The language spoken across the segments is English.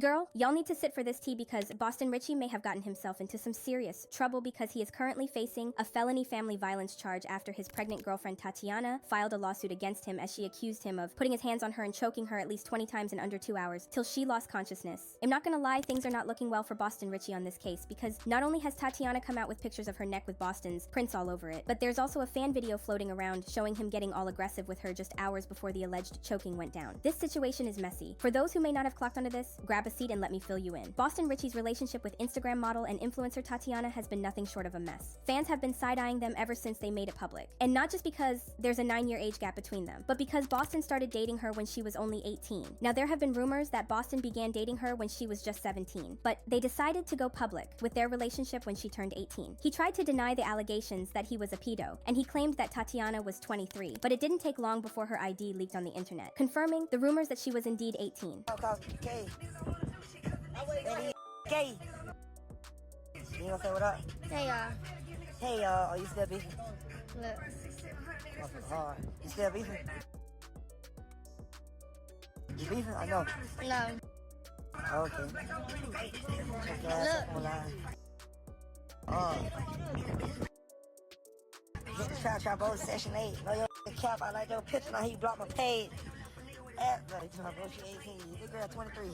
Girl, y'all need to sit for this tea because Boston Richey may have gotten himself into some serious trouble because he is currently facing a felony family violence charge after his pregnant girlfriend Tatiana filed a lawsuit against him as she accused him of putting his hands on her and choking her at least 20 times in under 2 hours till she lost consciousness. I'm not gonna lie, things are not looking well for Boston Richey on this case because not only has Tatiana come out with pictures of her neck with Boston's prints all over it, but there's also a fan video floating around showing him getting all aggressive with her just hours before the alleged choking went down. This situation is messy. For those who may not have clocked onto this, grab a seat and let me fill you in. Boston Richey's relationship with Instagram model and influencer Tatiana has been nothing short of a mess. Fans have been side-eyeing them ever since they made it public. And not just because there's a 9-year age gap between them, but because Boston started dating her when she was only 18. Now there have been rumors that Boston began dating her when she was just 17, but they decided to go public with their relationship when she turned 18. He tried to deny the allegations that he was a pedo, and he claimed that Tatiana was 23, but it didn't take long before her ID leaked on the internet, confirming the rumors that she was indeed 18. Gay. You gonna say what up? Hey y'all. Hey y'all. Are you still beefing? Look. Fucking hard. You still beefing? You beefing? I know. No. Okay. Check your ass up online. Hit the trap over Section 8. Know your cap. I like your picture. Now he blocked my page. She 18. This girl 23.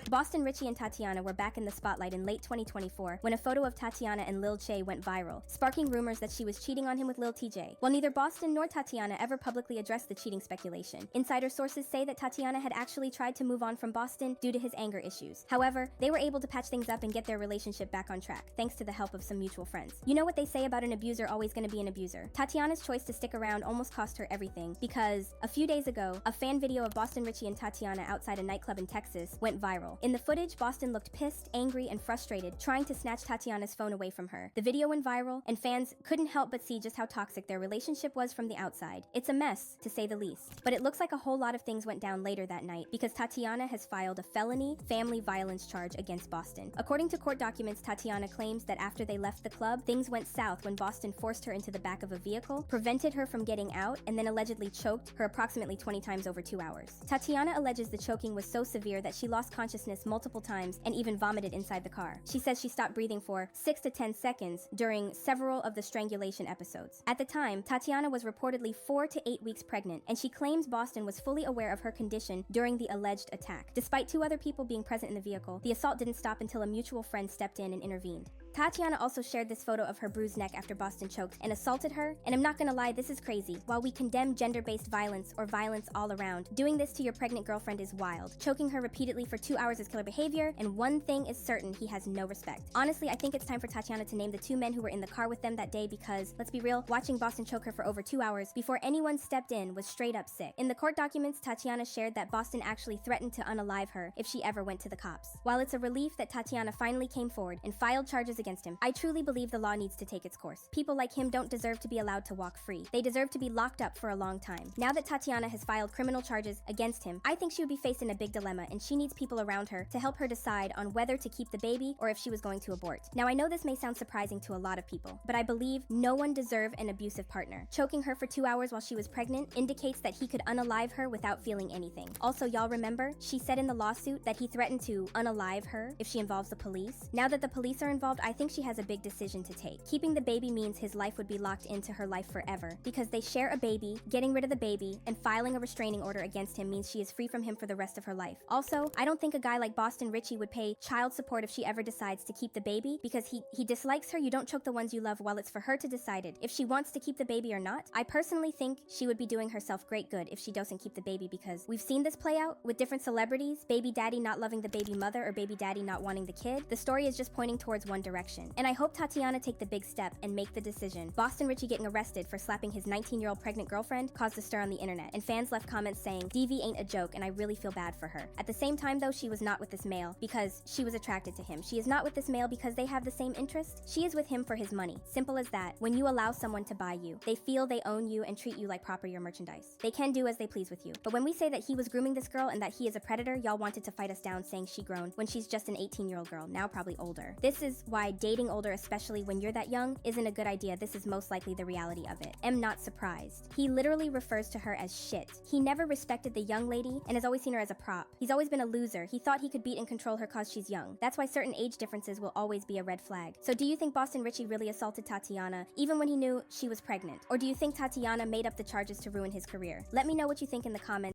Boston Richey and Tatiana were back in the spotlight in late 2024 when a photo of Tatiana and Lil Che went viral, sparking rumors that she was cheating on him with Lil TJ. While neither Boston nor Tatiana ever publicly addressed the cheating speculation, insider sources say that Tatiana had actually tried to move on from Boston due to his anger issues. However, they were able to patch things up and get their relationship back on track, thanks to the help of some mutual friends. You know what they say about an abuser always gonna be an abuser. Tatiana's choice to stick around almost cost her everything, because a few days ago, a fan video of Boston Richey and Tatiana outside a nightclub in Texas went viral. In the footage, Boston looked pissed, angry, and frustrated, trying to snatch Tatiana's phone away from her. The video went viral, and fans couldn't help but see just how toxic their relationship was from the outside. It's a mess, to say the least. But it looks like a whole lot of things went down later that night, because Tatiana has filed a felony family violence charge against Boston. According to court documents, Tatiana claims that after they left the club, things went south when Boston forced her into the back of a vehicle, prevented her from getting out, and then allegedly choked her approximately 20 times over 2 hours. Tatiana alleges the choking was so severe that she lost consciousness multiple times and even vomited inside the car. She says she stopped breathing for 6 to 10 seconds during several of the strangulation episodes. At the time, Tatiana was reportedly 4 to 8 weeks pregnant, and she claims Boston was fully aware of her condition during the alleged attack. Despite 2 other people being present in the vehicle, the assault didn't stop until a mutual friend stepped in and intervened. Tatiana also shared this photo of her bruised neck after Boston choked and assaulted her, and I'm not gonna lie, this is crazy. While we condemn gender-based violence or violence all around, doing this to your pregnant girlfriend is wild. Choking her repeatedly for 2 hours is killer behavior, and one thing is certain, he has no respect. Honestly, I think it's time for Tatiana to name the 2 men who were in the car with them that day because, let's be real, watching Boston choke her for over 2 hours before anyone stepped in was straight up sick. In the court documents, Tatiana shared that Boston actually threatened to unalive her if she ever went to the cops. While it's a relief that Tatiana finally came forward and filed charges against him, I truly believe the law needs to take its course. People like him don't deserve to be allowed to walk free. They deserve to be locked up for a long time. Now that Tatiana has filed criminal charges against him, I think she would be faced in a big dilemma, and she needs people around her to help her decide on whether to keep the baby or if she was going to abort. Now I know this may sound surprising to a lot of people, but I believe no one deserves an abusive partner. Choking her for 2 hours while she was pregnant indicates that he could unalive her without feeling anything. Also, y'all remember, she said in the lawsuit that he threatened to unalive her if she involves the police. Now that the police are involved, I think she has a big decision to take. Keeping the baby means his life would be locked into her life forever, because they share a baby, getting rid of the baby, and filing a restraining order against him means she is free from him for the rest of her life. Also, I don't think a guy like Boston Richey would pay child support if she ever decides to keep the baby, because he dislikes her. You don't choke the ones you love while it's for her to decide it if she wants to keep the baby or not. I personally think she would be doing herself great good if she doesn't keep the baby, because we've seen this play out with different celebrities, baby daddy not loving the baby mother or baby daddy not wanting the kid. The story is just pointing towards one direction, and I hope Tatiana take the big step and make the decision. Boston Richey getting arrested for slapping his 19-year-old pregnant girlfriend caused a stir on the internet, and fans left comments saying, "DV ain't a joke," and I really feel bad for her. At the same time though, she was not with this male because she was attracted to him. She is not with this male because they have the same interests. She is with him for his money. Simple as that. When you allow someone to buy you, they feel they own you and treat you like property or merchandise. They can do as they please with you. But when we say that he was grooming this girl and that he is a predator, y'all wanted to fight us down saying she grown when she's just an 18-year-old girl, now probably older. This is why why dating older, especially when you're that young, isn't a good idea. This is most likely the reality of it. Am not surprised. He literally refers to her as shit. He never respected the young lady and has always seen her as a prop. He's always been a loser. He thought he could beat and control her cause she's young. That's why certain age differences will always be a red flag. So do you think Boston Richey really assaulted Tatiana even when he knew she was pregnant? Or do you think Tatiana made up the charges to ruin his career? Let me know what you think in the comments.